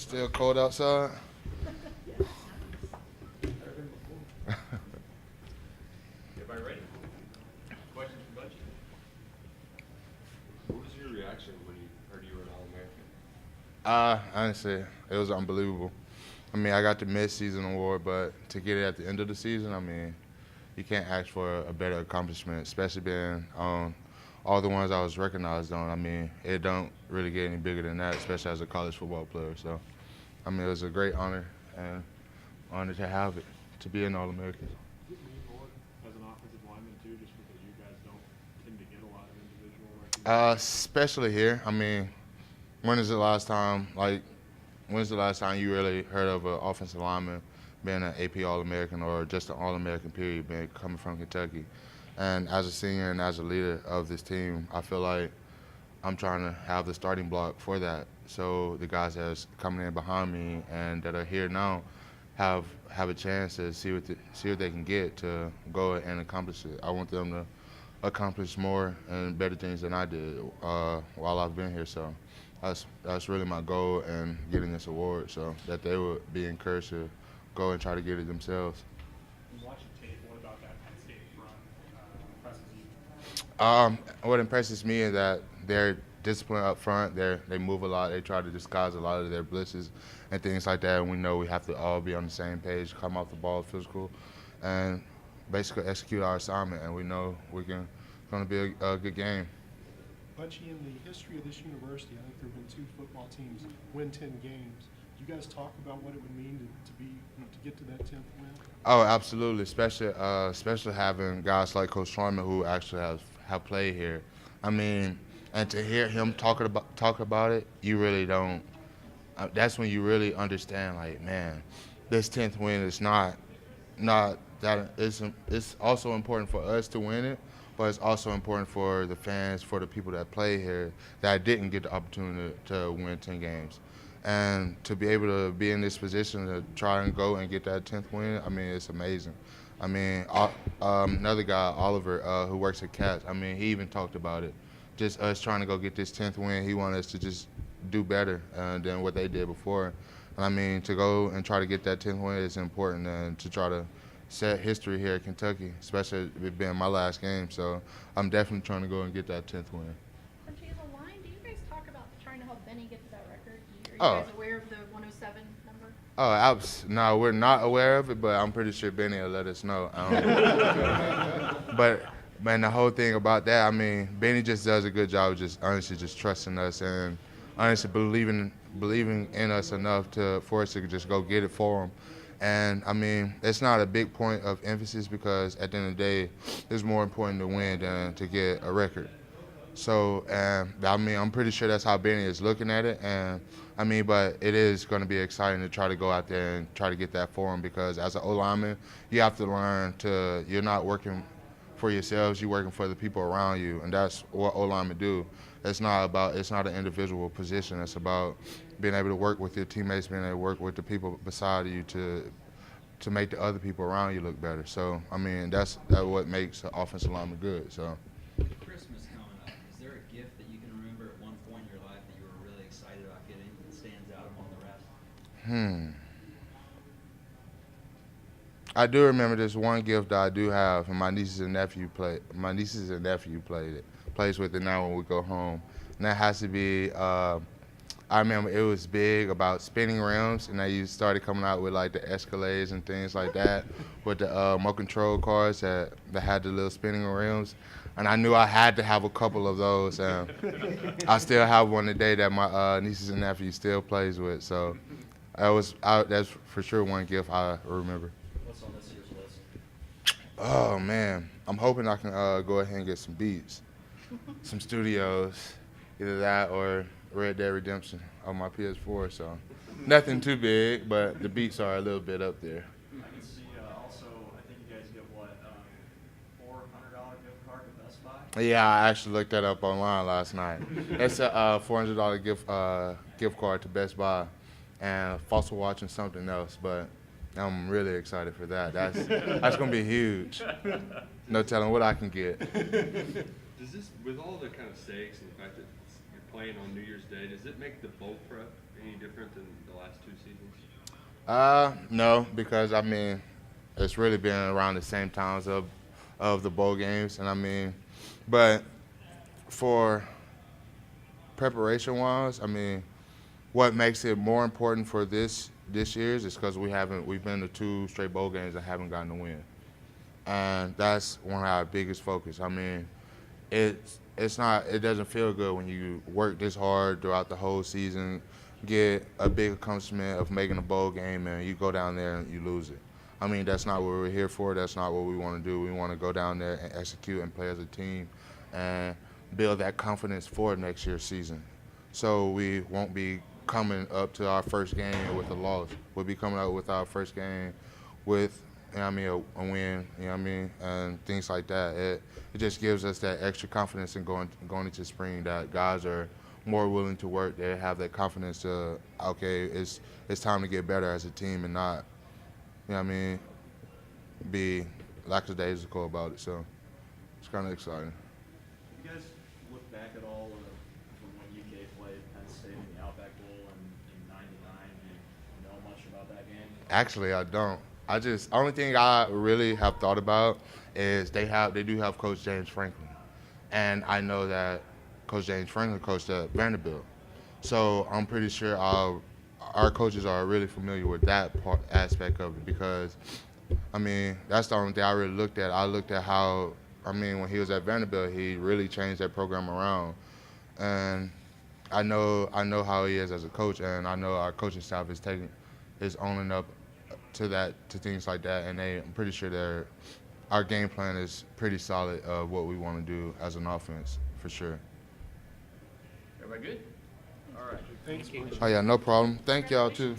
Still cold outside? Everybody ready? Questions for Bunchy? What was your reaction when you heard you were an All-American? Honestly, it was unbelievable. I mean, I got the mid-season award, but to get it at the end of the season, I mean, you can't ask for a better accomplishment, especially being on all the ones I was recognized on. I mean, it don't really get any bigger than that, especially as a college football player. So, I mean, it was a great honor and honor to have it, to be an All-American. Does it mean more as an offensive lineman too, just because you guys don't tend to get a lot of individual recognition? Especially here. I mean, when's the last time you really heard of an offensive lineman being an AP All-American or just an All-American period, being coming from Kentucky? And as a senior and as a leader of this team, I feel like I'm trying to have the starting block for that. So the guys that's coming in behind me and that are here now have a chance to see what they can get to go and accomplish it. I want them to accomplish more and better things than I did while I've been here. So that's really my goal in getting this award, so that they would be encouraged to go and try to get it themselves. Watching tape, what about that Penn State front impresses you? What impresses me is that they're disciplined up front. They move a lot. They try to disguise a lot of their blitzes and things like that. And we know we have to all be on the same page, come off the ball physical, and basically execute our assignment. And we know it's going to be a good game. Bunchy, in the history of this university, I think there have been 2 football teams win 10 games. Do you guys talk about what it would mean to get to that 10th win? Oh, absolutely, especially having guys like Coach Sharman who actually have played here. I mean, and to hear him talk about it, you really don't. That's when you really understand. Like, man, this 10th win is not that. It's also important for us to win it, but it's also important for the fans, for the people that play here that didn't get the opportunity to win 10 games. And to be able to be in this position to try and go and get that 10th win, I mean, it's amazing. I mean, another guy, Oliver, who works at Cats, I mean, he even talked about it. Just us trying to go get this 10th win, he wanted us to just do better than what they did before. And I mean, to go and try to get that 10th win is important, and to try to set history here at Kentucky, especially it being my last game. So I'm definitely trying to go and get that 10th win. Bunchy, as a line, do you guys talk about trying to help Benny get to that record? Oh. Are you guys aware of the 107 number? No, we're not aware of it, but I'm pretty sure Benny will let us know. But man, the whole thing about that, I mean, Benny just does a good job of just honestly just trusting us and honestly believing in us enough for us to just go get it for him. And I mean, it's not a big point of emphasis because at the end of the day, it's more important to win than to get a record. So, I mean, I'm pretty sure that's how Benny is looking at it. And I mean, but it is going to be exciting to try to go out there and try to get that for him, because as an O-lineman, you have to learn you're not working for yourselves, you're working for the people around you. And that's what O-linemen do. It's not an individual position. It's about being able to work with your teammates, being able to work with the people beside you to make the other people around you look better. So, I mean, that's what makes an offensive lineman good. So. Christmas coming up, is there a gift that you can remember at one point in your life that you were really excited about getting that stands out among the rest? I do remember this one gift that I do have, and my nieces and nephew played it. Plays with it now when we go home. And that has to be, I remember it was big about spinning rims, and you started coming out with like the Escalades and things like that with the Mo Control cars that had the little spinning rims. And I knew I had to have a couple of those. I still have one today that my nieces and nephews still plays with. So that's for sure one gift I remember. What's on this year's list? Oh, man. I'm hoping I can go ahead and get some beats, some studios, either that or Red Dead Redemption on my PS4. So nothing too big, but the beats are a little bit up there. I can see also, I think you guys get what, $400 gift card to Best Buy? Yeah, I actually looked that up online last night. It's a $400 gift card to Best Buy and Fossil Watch and something else, but I'm really excited for that. That's going to be huge. No telling what I can get. Does this, with all the kind of stakes and the fact that you're playing on New Year's Day, does it make the bowl prep any different than the last 2 seasons? No, because I mean, it's really been around the same times of the bowl games, and I mean, but for preparation wise, I mean, what makes it more important for this year's is because we've been to 2 straight bowl games and haven't gotten a win, and that's one of our biggest focus. I mean, it doesn't feel good when you work this hard throughout the whole season, get a big accomplishment of making a bowl game, and you go down there and you lose it. I mean, that's not what we're here for. That's not what we want to do. We want to go down there and execute and play as a team and build that confidence for next year's season. So we won't be coming up to our first game with a loss. We'll be coming up with our first game with, you know what I mean, a win, you know what I mean, and things like that. It just gives us that extra confidence in going into spring that guys are more willing to work. They have that confidence to, okay, it's time to get better as a team and not, you know what I mean, be lackadaisical about it. So it's kind of exciting. You guys look back at all from when UK played Penn State in the Outback Bowl in '99? Do you know much about that game? Actually, I don't. Only thing I really have thought about is they do have Coach James Franklin, and I know that Coach James Franklin coached at Vanderbilt, so I'm pretty sure our coaches are really familiar with that aspect of it because, I mean, that's the only thing I really looked at. I looked at how, I mean, when he was at Vanderbilt, he really changed that program around, and I know how he is as a coach, and I know our coaching staff is owning up to things like that, and I'm pretty sure our game plan is pretty solid of what we want to do as an offense for sure. Everybody good? All right. Thanks, Bunchy. Oh yeah, no problem. Thank y'all too.